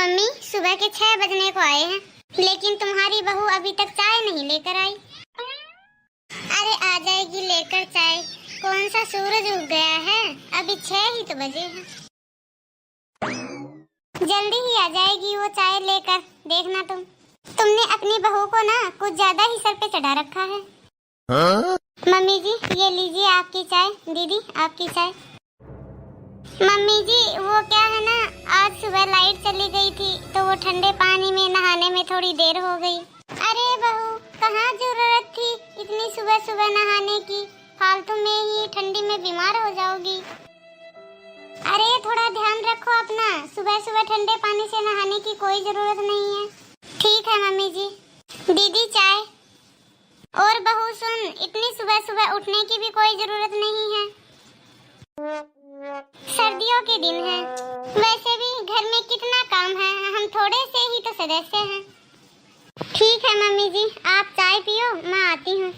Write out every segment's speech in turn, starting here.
Mummy सुबह के 6 बजने को आए हैं, लेकिन तुम्हारी बहू अभी तक चाय नहीं लेकर आई। अरे आ जाएगी लेकर चाय, कौन सा सूरज उग गया है, अभी 6 ही तो बजे हैं। जल्दी ही आ जाएगी वो चाय लेकर, देखना तुमने अपनी बहू को ना कुछ ज्यादा ही सर पे चढ़ा रखा है। मम्मी जी ये लीजिए आपकी चाय, दीदी आपकी चाय। मम्मी जी वो क्या है ना, आज सुबह लाइट चली गई थी तो वो ठंडे पानी में नहाने में थोड़ी देर हो गई। अरे बहू कहाँ जरूरत थी इतनी सुबह सुबह नहाने की, फालतू में ही ठंडी में बीमार हो जाओगी। अरे थोड़ा ध्यान रखो अपना, सुबह सुबह ठंडे पानी से नहाने की कोई जरूरत नहीं है। ठीक है मम्मी जी। दीदी चाय। और बहू सुन, इतनी सुबह सुबह उठने की भी कोई जरूरत नहीं है, सर्दियों के दिन है, वैसे भी घर में कितना काम है, हम थोड़े से ही तो सदस्य हैं। ठीक है मम्मी जी आप चाय पियो, मैं आती हूँ।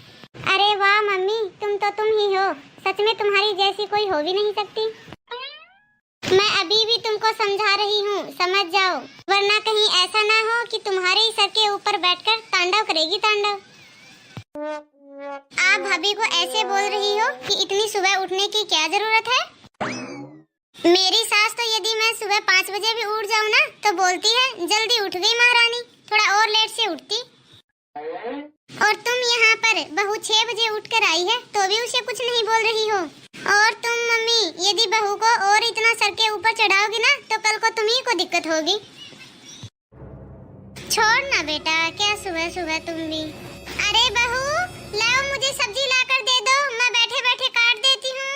अरे वाह मम्मी तुम ही हो, सच में तुम्हारी जैसी कोई हो भी नहीं सकती। मैं अभी भी तुमको समझा रही हूँ, समझ जाओ, वरना कहीं ऐसा ना हो कि तुम्हारे ही सर के ऊपर बैठकर तांडव करेगी तांडव। आप भाभी को ऐसे बोल रही हो कि इतनी सुबह उठने की क्या जरूरत है। मेरी सास तो यदि मैं सुबह 5 बजे भी उठ जाऊँ ना तो बोलती है जल्दी उठ गई महारानी, थोड़ा और लेट से उठती। और तुम यहाँ पर बहू 6 बजे उठकर आई है तो भी उसे कुछ नहीं बोल रही हो। और तुम मम्मी यदि बहू को और इतना सर के ऊपर चढ़ाओगी ना तो कल को तुम्ही को दिक्कत होगी। छोड़ ना बेटा, क्या सुबह सुबह तुम भी। अरे बहू लाओ मुझे सब्जी लाकर दे दो, मैं बैठे बैठे काट देती हूँ।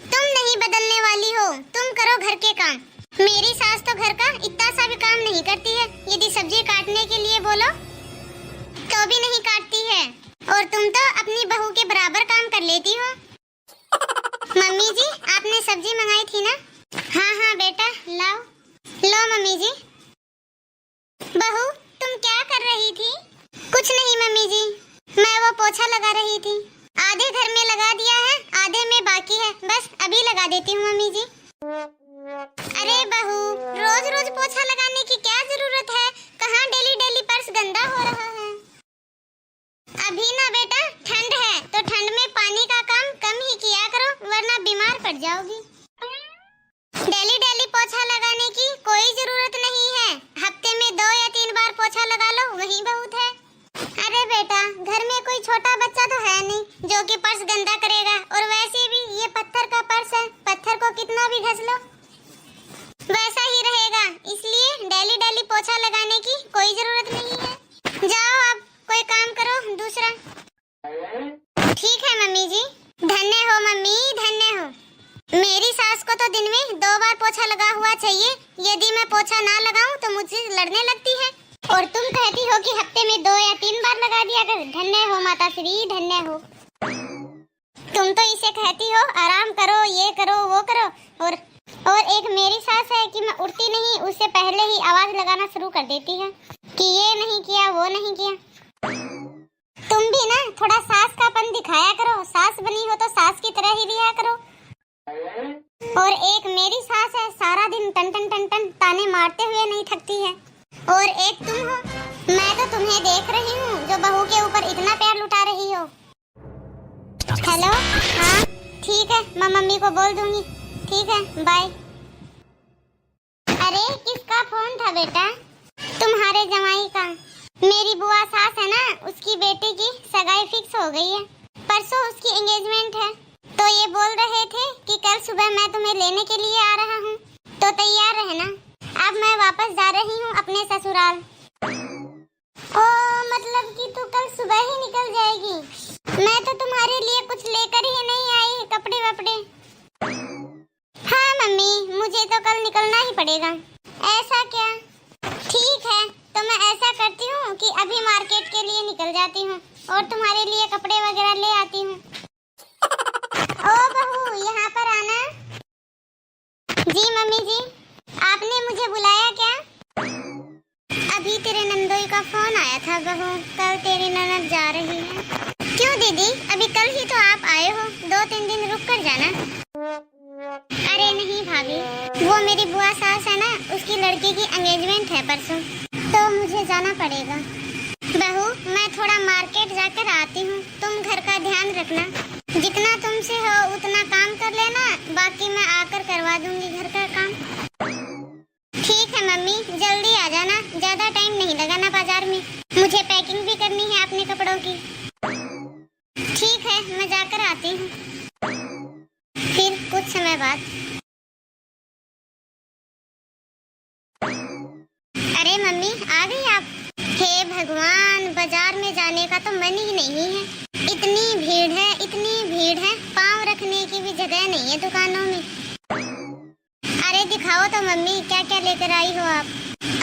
तुम नहीं बदलने वाली हो, तुम करो घर के काम। मेरी सास तो घर का इतना सा भी काम नहीं करती है, यदि सब्जी काटने के लिए बोलो तो भी नहीं काटती है, और तुम तो अपनी बहू के बराबर काम कर लेती हो। मम्मी जी आपने सब्जी मंगाई थी ना। हाँ हाँ बेटा लाओ। लो मम्मी जी। बहू तुम क्या कर रही थी। कुछ नहीं मम्मी जी, मैं वो पोछा लगा रही थी, आधे घर में लगा दिया है आधे में बाकी है, बस अभी लगा देती हूँ मम्मी जी। अरे बहू रोज रोज पोछा लगाने की क्या जरूरत है, कहाँ डेली डेली पर्स गंदा हो रहा है। अभी ना बेटा ठंड है तो ठंड में पानी का काम कम ही किया करो, वरना बीमार पड़ जाओगी। डेली डेली पोछा लगाने की कोई जरूरत नहीं है, हफ्ते में 2 या 3 बार पोछा लगा लो वही बहुत है। अरे बेटा घर में कोई छोटा बच्चा तो है नहीं जो कि पर्स गंदा करेगा, और वैसे भी ये पत्थर का पर्स है, पत्थर को कितना भी घस लो वैसा ही रहेगा, इसलिए डेली डेली पोछा लगाने की कोई जरूरत नहीं है। जाओ अब कोई काम करो दूसरा। ठीक है मम्मी जी। धन्य हो मम्मी धन्य हो, मेरी सास को तो दिन में 2 बार पोछा लगा हुआ चाहिए, यदि मैं पोछा ना लगाऊं तो मुझसे लड़ने लगती है, और तुम कहती हो कि हफ्ते में 2 या 3 बार लगा दिया कर। धन्य हो माता श्री धन्य हो। तुम तो इसे कहती हो आराम करो, ये करो वो करो, और एक मेरी सास है कि मैं उठती नहीं उससे पहले ही आवाज लगाना शुरू कर देती है कि ये नहीं किया वो नहीं किया। तुम भी ना थोड़ा सास कापन दिखाया करो, सास बनी हो तो सास की तरह ही रिहा करो। और एक मेरी सास है सारा दिन टन टन टन टन ताने मारते हुए नहीं थकती है, और एक तुम हो, मैं तो तुम्हें देख रही हूँ जो बहू के ऊपर इतना प्यार लुटा रही हो। हेलो हाँ ठीक है मैं मम्मी को बोल दूंगी, ठीक है बाय। अरे किसका फोन था बेटा। तुम्हारे जमाई का, मेरी बुआ सास है ना उसकी बेटी की सगाई फिक्स हो गई है, परसों उसकी एंगेजमेंट है, तो ये बोल रहे थे कि कल सुबह मैं तुम्हें लेने के लिए आ रहा हूँ, तो तैयार रहना। अब मैं वापस जा रही हूँ अपने ससुराल। ओ मतलब कि तू कल सुबह ही निकल जाएगी। मैं तो तुम्हारे लिए कुछ लेकर ही नहीं आई, कपड़े वपड़े। हाँ मम्मी मुझे तो कल निकलना ही पड़ेगा। ऐसा क्या, ठीक है तो मैं ऐसा करती हूँ कि अभी मार्केट के लिए निकल जाती हूँ और तुम्हारे लिए कपड़े वगैरह ले आती हूँ। ओ बहू यहाँ पर आना। जी मम्मी जी आपने मुझे बुलाया क्या। अभी तेरे नंदोई का फोन आया था बहू, कल तेरी ननद जा रही है। क्यों दीदी अभी कल ही तो आप आए हो, 2-3 दिन रुक कर जाना। अरे नहीं भाभी, वो मेरी बुआ सास है ना उसकी लड़की लड़की की एंगेजमेंट है परसों, तो मुझे जाना पड़ेगा। बहू, मैं थोड़ा मार्केट जाकर आती हूँ, तुम घर का ध्यान रखना। जितना तुमसे हो उतना काम कर लेना, बाकी मैं आकर करवा दूंगी घर का काम। ठीक है मम्मी, जल्दी आ जाना, ज्यादा टाइम नहीं लगाना बाजार में, मुझे पैकिंग भी करनी है अपने कपड़ों की। ठीक है, मैं जाकर आती हूँ। फिर कुछ समय बाद। अरे मम्मी, आ गई आप? हे भगवान, बाजार में जाने का तो मन ही नहीं है। इतनी भीड़ है, इतनी भीड़ है, पाँव रखने की भी जगह नहीं है दुकानों में। अरे दिखाओ तो मम्मी, क्या क्या लेकर आई हो आप?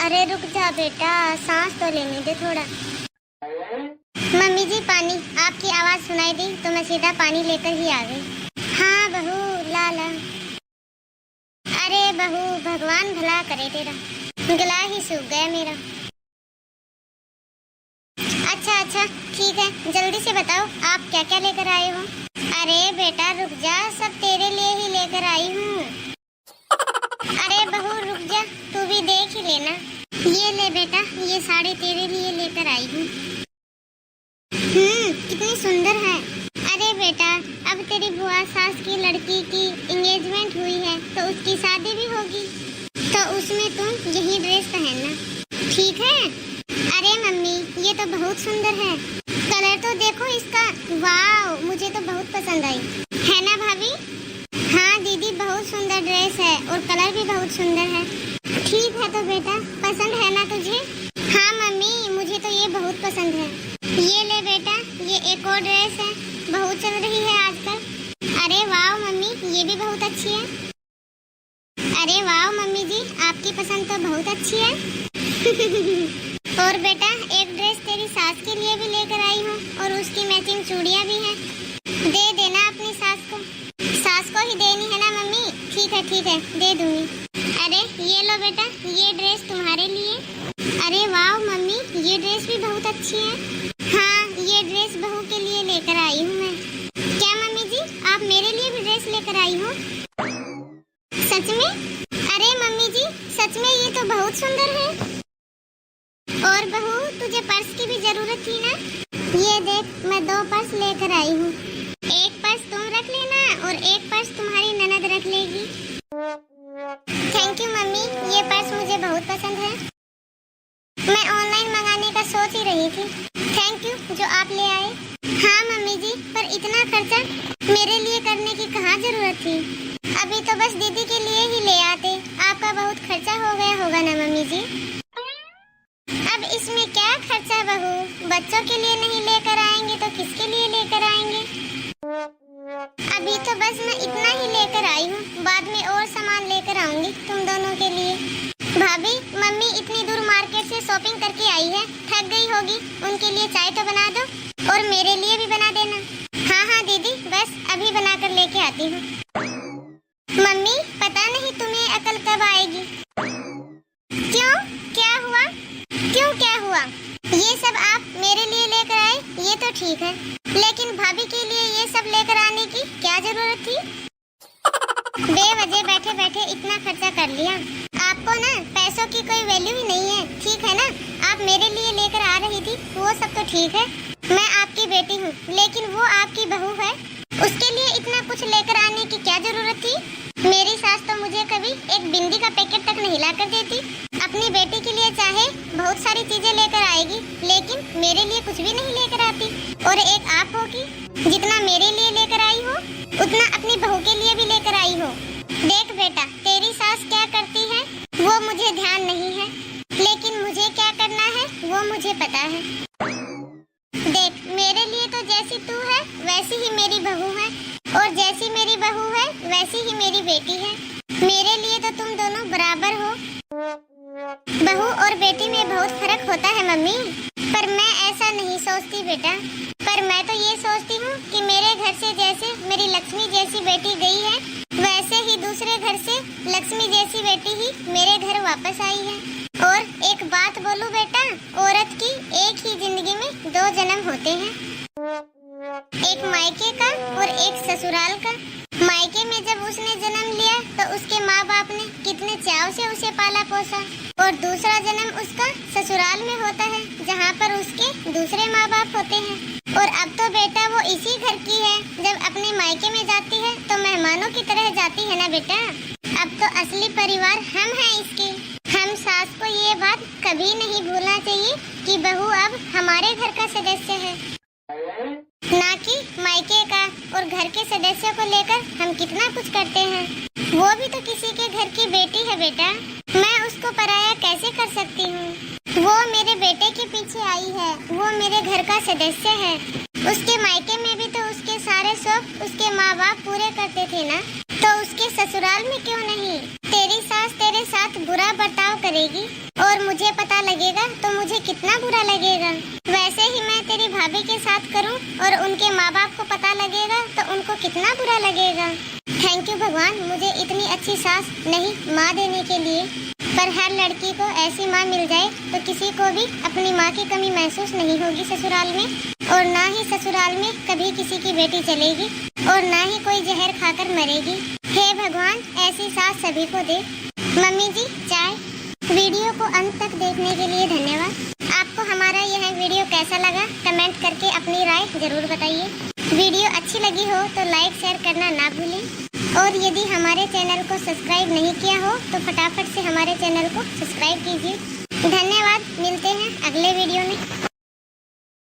अरे रुक जा बेटा, सांस तो लेने दे थोड़ा। मम्मी जी पानी, आपकी आवाज सुनाई दी तो मैं सीधा पानी लेकर ही आ गई। हाँ बहू, ला ला। अरे बहू, भगवान भला करे तेरा, गला ही सूख गया मेरा। अच्छा, ठीक है, जल्दी से बताओ आप क्या क्या लेकर आए हो? अरे बेटा रुक जा, सब तेरे लिए ही लेकर आई हूँ। अरे बहू रुक जा, तू भी देख ही लेना। ये ले बेटा, ये साड़ी तेरे लिए लेकर आई हूँ। कितनी सुंदर है। अरे बेटा, अब तेरी बुआ सास की लड़की की एंगेजमेंट हुई है, तो उसकी शादी भी होगी, तो उसमें तुम यही ड्रेस पहनना, ठीक है? अरे मम्मी, ये तो बहुत सुंदर है, कलर तो देखो इसका, वाव, मुझे तो बहुत पसंद आई, है ना भाभी? हाँ दीदी, बहुत सुंदर ड्रेस है और कलर भी बहुत सुंदर है। ठीक है तो बेटा, पसंद है ना तुझे? हाँ मम्मी, मुझे तो ये बहुत पसंद है। ये ले बेटा, ये एक और ड्रेस है, बहुत चल रही है आजकल। अरे वाह मम्मी, ये भी बहुत अच्छी है। अरे वाह मम्मी जी, आपकी पसंद तो बहुत अच्छी है। और बेटा, एक ड्रेस तेरी सास के लिए भी लेकर आई हूँ और उसकी मैचिंग चूड़ियाँ भी हैं, दे देना अपनी सास को। सास को ही देनी है ना मम्मी? ठीक है, दे दूंगी। अरे ये लो बेटा, ये ड्रेस तुम्हारे लिए। अरे वाह मम्मी, ये ड्रेस भी बहुत अच्छी है। हाँ, ये ड्रेस बहू के लिए लेकर आई हूँ मैं। क्या मम्मी जी, आप मेरे लिए भी ड्रेस लेकर आई हो? सच में? अरे मम्मी जी, सच में ये तो बहुत सुंदर है। और बहू, तुझे पर्स की भी जरूरत थी ना? ये देख, मैं 2 पर्स लेकर आई हूँ, एक पर्स तुम रख लेना और एक पर्स तुम्हारी ननद रख लेगी। थैंक यू मम्मी, ये पर्स मुझे बहुत पसंद है, मैं ऑनलाइन मंगाने का सोच ही रही थी। थैंक यू जो आप ले आए। हाँ मम्मी जी, पर इतना खर्चा मेरे लिए करने की कहाँ जरूरत थी? अभी तो बस दीदी के लिए ही ले आते, आपका बहुत खर्चा हो गया होगा ना मम्मी जी? अब इसमें क्या खर्चा बहू, बच्चों के लिए नहीं लेकर आएंगे तो किसके लिए लेकर आएंगे? अभी तो बस मैं इतना ही लेकर आई हूँ, बाद में और सामान लेकर आऊंगी तुम दोनों के लिए। भाभी, मम्मी इतनी दूर मार्केट से शॉपिंग करके आई है, थक गई होगी, उनके लिए चाय तो बना दो और मेरे लिए भी बना देना। हाँ दीदी, बस अभी बनाकर लेके आती हूँ। मम्मी, पता नहीं तुम्हें अकल कब आएगी। क्यों, क्या हुआ? क्या हुआ? ये सब आप मेरे लिए लेकर आए, ये तो ठीक है, लेकिन भाभी के लिए ये सब लेकर आने की क्या जरूरत थी? बेवजह बैठे बैठे इतना खर्चा कर लिया। आपको ना पैसों की कोई वैल्यू ही नहीं है, ठीक है ना? आप मेरे लिए लेकर आ रही थी, वो सब तो ठीक है, मैं आपकी बेटी हूँ, लेकिन वो आपकी बहू है, उसके लिए इतना कुछ लेकर आने की क्या जरूरत थी? मेरी सास तो मुझे कभी एक बिंदी का पैकेट तक नहीं ला कर देती। अपनी बेटी के लिए चाहे बहुत सारी चीजें लेकर आएगी, लेकिन मेरे लिए कुछ भी नहीं लेकर आती। और एक आप हो कि जितना मेरे लिए लेकर आई हो, उतना अपनी बहू के लिए भी लेकर आई हो। देख बेटा, तेरी सास क्या करती है वो मुझे ध्यान नहीं है, लेकिन मुझे क्या करना है वो मुझे पता है। देख, मेरे लिए तो जैसी तू है वैसी ही मेरी बहू है, और जैसी मेरी बहू है वैसी ही मेरी बेटी है। मेरे लिए तो तुम दोनों बराबर हो। बहू और बेटी में बहुत फर्क होता है मम्मी, पर मैं ऐसा नहीं सोचती बेटा। पर मैं तो ये सोचती हूँ कि मेरे घर से जैसे मेरी लक्ष्मी जैसी बेटी गई है, वैसे ही दूसरे घर से लक्ष्मी जैसी बेटी ही मेरे घर वापस आई है। और एक बात बोलूं बेटा, औरत की एक ही जिंदगी में 2 जन्म होते हैं, एक मायके का और एक ससुराल का। मायके में जब उसने जन्म लिया तो उसके माँ बाप ने कितने चाव से उसे पाला पोसा और दूसरा जन्म उसका ससुराल में होता है जहाँ पर उसके दूसरे माँ बाप होते हैं। और अब तो बेटा वो इसी घर की है, जब अपने मायके में जाती है तो मेहमानों की तरह जाती है ना बेटा। अब तो असली परिवार हम हैं इसके। हम सास को ये बात कभी नहीं भूलना चाहिए कि बहू अब हमारे घर का सदस्य है, ना कि मायके का। और घर के सदस्यों को लेकर हम कितना कुछ करते हैं। वो भी तो किसी के घर की बेटी है बेटा, मैं उसको पराया कैसे कर सकती हूँ। वो मेरे बेटे के पीछे आई है, वो मेरे घर का सदस्य है। उसके मायके में भी तो उसके सारे शौक उसके माँ बाप पूरे करते थे ना, तो उसके ससुराल में क्यों नहीं। तेरी सास तेरे साथ बुरा बर्ताव करेगी और मुझे पता लगेगा तो मुझे कितना बुरा लगेगा। वैसे ही मैं तेरी भाभी के साथ करूं और उनके माँ बाप को पता लगेगा तो उनको कितना बुरा लगेगा। थैंक यू भगवान, मुझे इतनी अच्छी सास नहीं माँ देने के लिए। पर हर लड़की को ऐसी माँ मिल जाए तो किसी को भी अपनी माँ की कमी महसूस नहीं होगी ससुराल में, और ना ही ससुराल में कभी किसी की बेटी चलेगी और ना ही कोई जहर खाकर मरेगी। हे भगवान, ऐसी सास सभी को दे। मम्मी जी चाय। वीडियो को अंत तक देखने के लिए धन्यवाद। आपको हमारा यह वीडियो कैसा लगा कमेंट करके अपनी राय जरूर बताइए। वीडियो अच्छी लगी हो तो लाइक शेयर करना ना भूलें, और यदि हमारे चैनल को सब्सक्राइब नहीं किया हो तो फटाफट से हमारे चैनल को सब्सक्राइब कीजिए। धन्यवाद, मिलते हैं अगले वीडियो में।